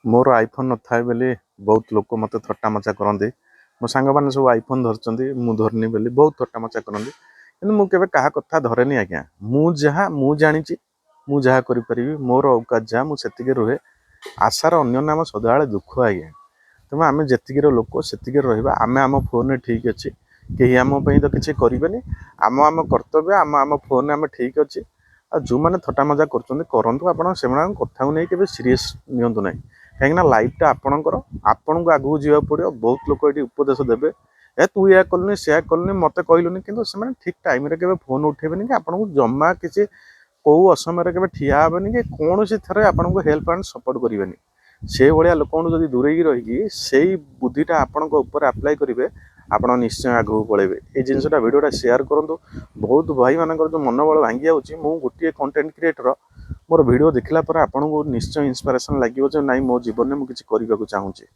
मोर iPhone न थाए बेली बहुत लोक मत थट्टा मजा करते मो सांग मैंने सब आईफोन धरती मुझे धरनी बेली बहुत थट्टा मजा करते कि मुझे क्या कथा धरेनि आज्ञा मुझे जानी मुझे करी मोर औकात जहाँ मुझे रुहे आशार अन्य नाम सदाबे दुख आज्ञा तेणु आम जी लोक से रहा आम आम फोन ठीक अच्छे कहीं आम तो किसी करें आम आम कर्तव्य आम आम फोन आम ठीक अच्छे आ जो मैंने थट्टा मजा करूँ आप कथा को नहीं के सीरीयस नियंतु ना कहीं लाइफटा आपणकर आपन को आगू जावा पड़ो बहुत लोग ये उपदेश देवे ए तू या कलुनी से कलुनी मत कहलुनी कि ठीक टाइम के फोन उठेबे कि आपको जमा किसी कौ असमय के ठिया हेनी कि कौन सी थे आपको हेल्प एंड सपोर्ट करेंगे से भाया लोक जब दूरे रही से बुद्धिटा आपण आप्लाय करेंगे आप निश्चय आगू पलैबे ये जिनसा भिडटा सेयार करूँ बहुत भाई मान जो मनोबल भांगी जाऊँगी मु गोटे कंटेंट क्रिएटर मोर वीडियो देखला पर आपको निश्चय इंस्पिरेशन लगे ना मो जीवन में मुझे करने को चाहूँगी।